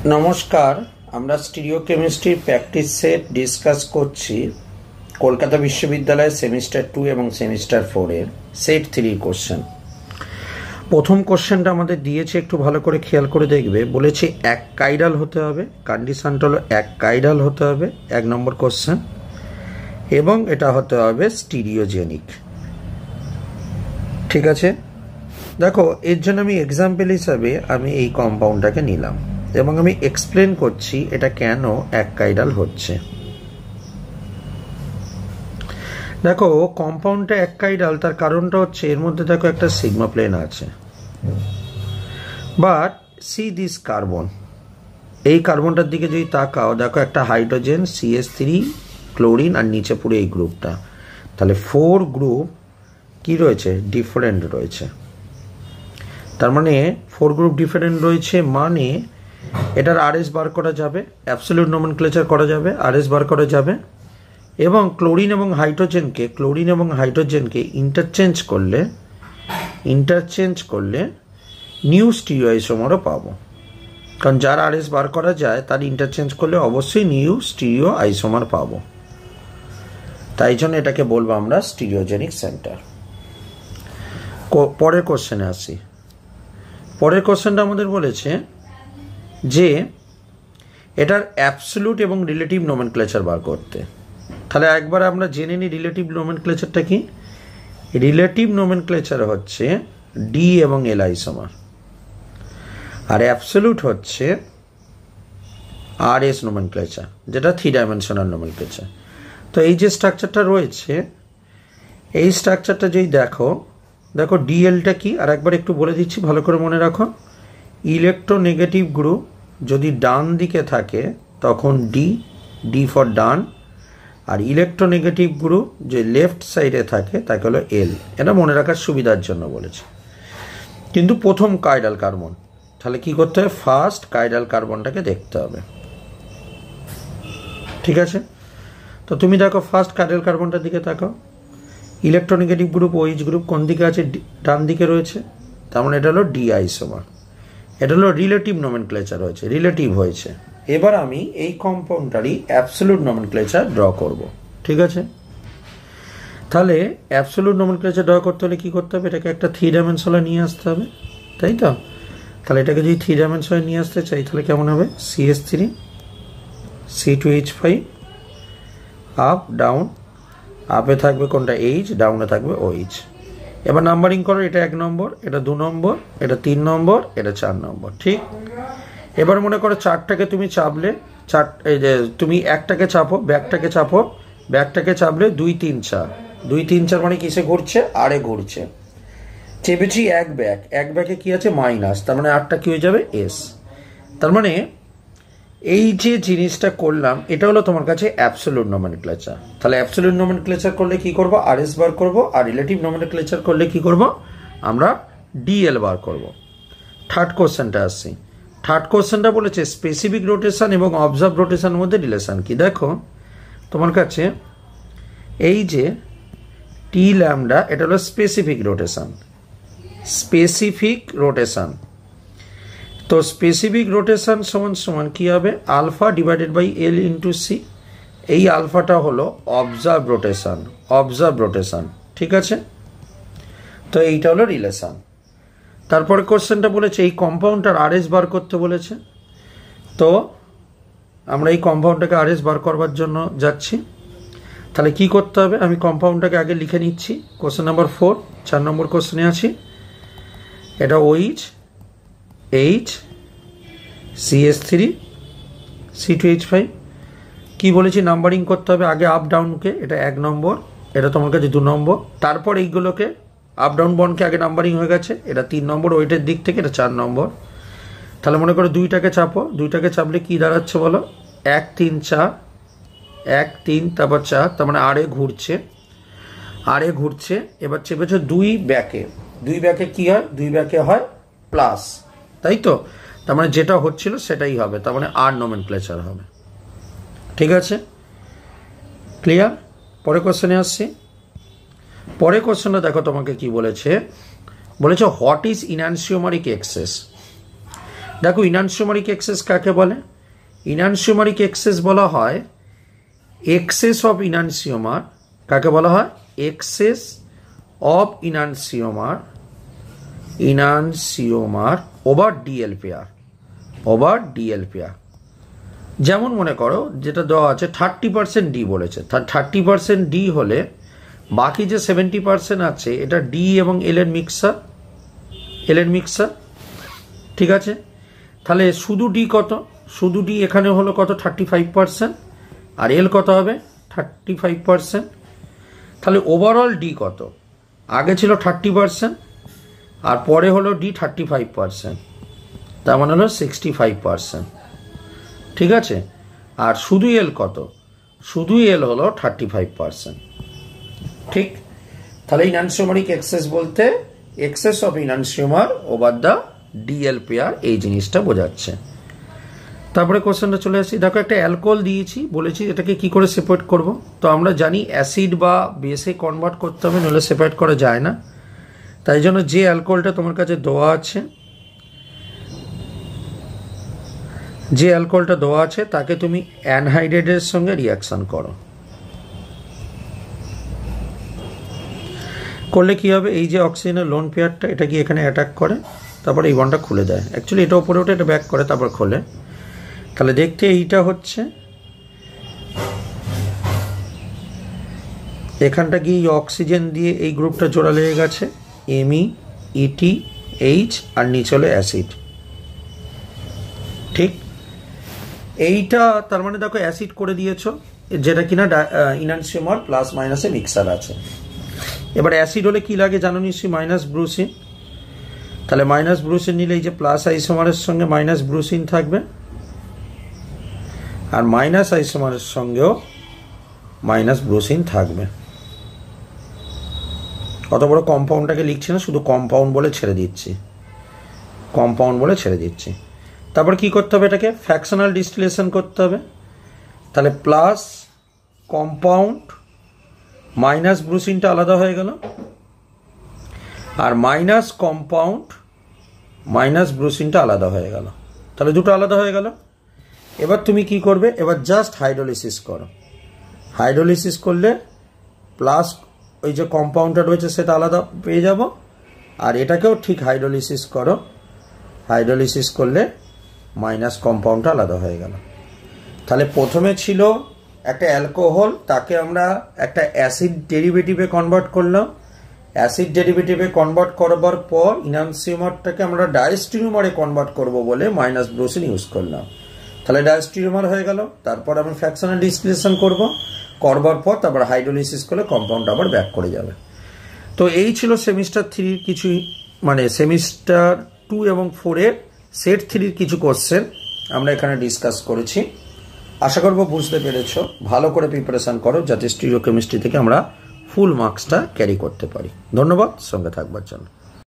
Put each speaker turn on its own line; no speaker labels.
নমস্কার, আমরা স্টিরিওকেমিস্ট্রির practice set discuss করছি। কলকাতা বিশ্ববিদ্যালয়ের সেমিস্টার 2 এবং সেমিস্টার 4 এর সেট 3 কোশ্চেন। প্রথম কোশ্চেনটা আমাদের দিয়েছে, একটু ভালো করে খেয়াল করে দেখবে। বলেছে এক কাইরাল হতে হবে, কন্ডিশনটা হলো এক কাইরাল হতে হবে, 1 নম্বর কোশ্চেন, এবং এটা হতে হবে স্টিরিওজেনিক। ঠিক আছে, দেখো এর জন্য আমি এক্সাম্পল হিসাবে আমি এই কম্পাউন্ডটাকে নিলাম এবং আমি এক্সপ্লেন করছি এটা কেন এক কাইরাল হচ্ছে। দেখো কম্পাউন্ডটা এক কাইরাল, তার কারণটা হচ্ছে এর মধ্যে দেখো একটা সিগমা প্লেন আছে। বাট সি দিস কার্বন, এই কার্বনটার দিকে যদি তাকাও, দেখো একটা হাইড্রোজেন CH3 ক্লোরিন আর নিচে পুরো এই গ্রুপটা, তাহলে 4 গ্রুপ কি রয়েছে, ডিফারেন্ট রয়েছে। তার মানে 4 গ্রুপ ডিফারেন্ট রয়েছে, মানে এটার আরএস বার করা যাবে, অ্যাবসলিউট নমেনক্লেচার করা যাবে, আরএস বার করা যাবে, এবং ক্লোরিন এবং হাইড্রোজেনকে ইন্টারচেঞ্জ করলে নিউ স্টিরিওআইসোমারও পাবো। কারণ যার আরএস বার করা যায় তার ইন্টারচেঞ্জ করলে অবশ্যই নিউ স্টিরিওআইসোমার পাবো। তাই জন্য এটাকে বলবো আমরা স্টিরিওজেনিক সেন্টার। পরের কোশ্চেনে আসি। পরের কোশ্চেনটা আমাদের বলেছে যে এটার অ্যাবসলিউট এবং রিলেটিভ নোমেনক্লেচার বার করতে। তাহলে একবার আমরা জেনে নিই রিলেটিভ নোমেনক্লেচারটা কি। রিলেটিভ নোমেনক্লেচার হচ্ছে ডি এবং এল আইসোমার, আর অ্যাবসলিউট হচ্ছে RS নোমেনক্লেচার, যেটা 3 ডাইমেনশনাল নোমেনক্লেচার। তো এই যে স্ট্রাকচারটা রয়েছে, এই স্ট্রাকচারটা যদি দেখো ডিএলটা কি, আর একবার একটু বলে দিচ্ছি, ভালো করে মনে রাখো। ইলেকট্রোনেগেটিভ গ্রুপ যদি ডান দিকে থাকে তখন ডি ফর ডান, আর ইলেকট্রোনেগেটিভ গ্রুপ যে লেফট সাইডে থাকে তাকে হলো এল। এটা মনে রাখার সুবিধার জন্য বলেছে। কিন্তু প্রথম কাইরাল কার্বন, তাহলে কি করতে হবে, ফার্স্ট কাইরাল কার্বনটাকে দেখতে হবে। ঠিক আছে, তো তুমি দেখো ফার্স্ট কাইরাল কার্বনটার দিকে তাকাও। ইলেকট্রোনেগেটিভ গ্রুপ OH গ্রুপ কোন দিকে আছে, ডান দিকে রয়েছে, তার মানে এটা হলো ডি আইসোমার। এটা হলো রিলেটিভ নোমেনক্লেচার হয়েছে, রিলেটিভ হয়েছে। এবার আমি এই কম্পাউন্ডটারই অ্যাবসলিউট নোমেনক্লেচার ড্র করব। ঠিক আছে, তাহলে অ্যাবসলিউট নোমেনক্লেচার ড্র করতে হলে কি করতে হবে, এটাকে একটা 3 ডাইমেনশনে নিয়ে আসতে হবে, তাই তো? তাহলে এটাকে যদি 3 ডাইমেনশনে নিয়ে আসতে চাই তাহলে কেমন হবে, CH3 C2H5 আপ ডাউন, আপে থাকবে কোনটা H, ডাউনে থাকবে OH। এবার নাম্বারিং করো, এটা 1 নম্বর, এটা 2 নম্বর, এটা 3 নম্বর, এটা 4 নম্বর। ঠিক, এবার মনে করো চারটাকে তুমি চাপলে, এই যে তুমি একটাকে চাপো, ব্যাগটাকে চাপলে 2 3 4, 2 3 4 মানে কিসে ঘুরছে, আরে ঘুরছে। চেপেছি এক ব্যাগে কি আছে, মাইনাস, তার মানে আরটা কি হয়ে যাবে, S। তার মানে এই যে জিনিসটা করলাম এটা হলো তোমার কাছে অ্যাবসলিউট নোমেনক্লেচার। তাহলে অ্যাবসলিউট নোমেনক্লেচার করলে কি করব, RS বার করব, আর রিলেটিভ নোমেনক্লেচার করলে কি করব, আমরা DL বার করব। থার্ড কোশ্চেনটা আসছি। থার্ড কোশ্চেনটা বলেছে স্পেসিফিক রোটেশন এবং অবজার্ভ রোটেশনের মধ্যে রিলেশন কি। দেখো তোমার কাছে এই যে টি ল্যামডা, এটা হলো স্পেসিফিক রোটেশন। তো স্পেসিফিক রোটেশন সমান কি হবে, alpha divided by L into C। এই আলফাটা হলো অবজার্ভ রোটেশন। ঠিক আছে, তো এইটা হলো রিলেশন। তারপরে কোশ্চেনটা বলেছে এই কম্পাউন্ডটার RS বার করতে বলেছে। তো আমরা এই কম্পাউন্ডটাকে RS বার করবার জন্য যাচ্ছি। তাহলে কি করতে হবে, আমি কম্পাউন্ডটাকে আগে লিখে নিচ্ছি। কোশ্চেন নাম্বার 4, 4 নম্বর কোশ্চেনে আছি। এটা OH H CH3 C2H5। কি বলেছি, নাম্বারিং করতে হবে আগে আপ ডাউনকে, এটা 1 নম্বর, এটা তোমার কাছে 2 নম্বর। তারপর এইগুলোকে আপ ডাউন বনকে আগে নাম্বারিং হয়ে গেছে, এটা 3 নম্বর ওয়েটের দিক থেকে, এটা 4 নম্বর। তাহলে মনে করো 2টাকে চাপো, 2টাকে চাপলে কি দাঁড়াচ্ছে বলো, 1 3 4, 1 3 তারপর 4, তার মানে আরে ঘুরছে। এবার চেপেছো 2 ব্যাকে কি হয়, 2 ব্যাকে হয় প্লাস, তাই তো? তার মানে যেটা হচ্ছিল সেটাই হবে, তার মানে আর নোমেনক্লেচার হবে। ঠিক আছে, ক্লিয়ার? পরের কোশ্চেনে আসছি। পরের কোশ্চেনটা দেখো তোমাকে কি বলেছে, হোয়াট ইজ ইনানসিওমারিক এক্সেস। দেখো ইনানসিওমারিক এক্সেস কাকে বলে? ইনানসিওমারিক এক্সেস বলা হয় এক্সেস অফ ইনানসিওমার। কাকে বলা হয়? Access of ইনানসিওমার over DL pair, over DL pair. যেমন মনে করো যেটা দেওয়া আছে 30% ডি বলেছে, 30% ডি হলে বাকি যে 70% আছে এটা ডি এবং এল এর মিক্সার, ঠিক আছে? তাহলে শুধু ডি কত? শুধু ডি এখানে হলো কত? 35%, আর এল কত হবে? 35%। তাহলে ওভারঅল ডি কত? আগে ছিল 30% আর পরে হলো ডি 35%, তার মানে হলো 65%, ঠিক আছে? আর শুধু এল কত? শুধু এল হলো 35%, ঠিক? তাহলে ইনানসিওমারিক এক্সেস বলতে access of ইনানসিওমার over the DL pair, এই জিনিসটা বোঝাচ্ছে। তারপরে কোশ্চেনটা চলে আসি। দেখো একটা অ্যালকোহল দিয়েছি, বলেছি এটাকে কি করে সেপারেট করব। তো আমরা জানি অ্যাসিড বা বেসে কনভার্ট করতে হবে, নইলে সেপারেট করা যায় না। তাই জন্য যে অ্যালকোহলটা তোমার কাছে দেওয়া আছে, তাকে তুমি অ্যানহাইড্রেটের সঙ্গে রিয়াকশন করো। করলে কি হবে? এই যে অক্সিজেনের লোন পেয়ারটা, এটা কি এখানে অ্যাটাক করে, তারপরে এই বন্ডটা খুলে দেয়। অ্যাকচুয়ালি এটা উপরে ওঠে, এটা ব্যাক করে, তারপর খোলে। তাহলে দেখতে এইটা হচ্ছে, এখানটা গিয়ে অক্সিজেন দিয়ে এই গ্রুপটা জোড়া লেগে গেছে, এমই ইটি এইচ, আর নিচে হলো অ্যাসিড, ঠিক? এইটা তার মানে দেখো অ্যাসিড করে দিয়েছো, যেটা কিনা ইনানসিওমার প্লাস মাইনাসে মিক্সার আছে। এবার অ্যাসিড হলে কি লাগে জানো নিশ্চয়ই? মাইনাস ব্রুসিন। তাহলে মাইনাস ব্রুসিন নিলে এই যে প্লাস আইসোমারের সঙ্গে মাইনাস ব্রুসিন থাকবে, আর মাইনাস আইসোমারের সঙ্গেও মাইনাস ব্রুসিন থাকবে। কত বড় কম্পাউন্ডটাকে লিখছি না, শুধু কম্পাউন্ড বলে ছেড়ে দিচ্ছি। তারপর কি করতে হবে? এটাকে ফ্র্যাকশনাল ডিস্টিলেশন করতে হবে। তাহলে প্লাস কম্পাউন্ড মাইনাস ব্রুসিনটা আলাদা হয়ে গেল, আর মাইনাস কম্পাউন্ড মাইনাস ব্রুসিনটা আলাদা হয়ে গেল। তাহলে দুটো আলাদা হয়ে গেল। এবার তুমি কি করবে? এবার জাস্ট হাইড্রোলিসিস করো। হাইড্রোলিসিস করলে প্লাস ওই যে কম্পাউন্ডটা রয়েছে সেটা আলাদা পেয়ে যাব, আর এটাকেও ঠিক হাইড্রোলিসিস করো। হাইড্রোলিসিস করলে মাইনাস কম্পাউন্ডটা আলাদা হয়ে গেল। তাহলে প্রথমে ছিল একটা অ্যালকোহল, তাকে আমরা একটা অ্যাসিড ডেরিভেটিভে কনভার্ট করলাম। অ্যাসিড ডেরিভেটিভে কনভার্ট করবার পর ইনানসিওমারটাকে আমরা ডাইস্টিরিওমারে কনভার্ট করব বলে মাইনাস ব্রুসিন ইউজ করলাম। তাহলে ডাইস্টিরিওমার হয়ে গেল। তারপর আমি ফ্র্যাকশনাল ডিস্টিলেশন করবার পর তারপর হাইড্রোলিসিস করলে কম্পাউন্ড আবার ব্যাক করে যাবে। তো এই ছিল সেমিস্টার 3 কিছুই, মানে সেমিস্টার 2 এবং 4 এর সেট 3 কিছু কোশ্চেন আমরা এখানে ডিসকাস করেছি। আশা করব বুঝতে পেরেছো। ভালো করে প্রিপারেশন করো যাতে স্টিরিওকেমিস্ট্রি থেকে আমরা ফুল মার্কসটা ক্যারি করতে পারি। ধন্যবাদ সঙ্গে থাকবার জন্য।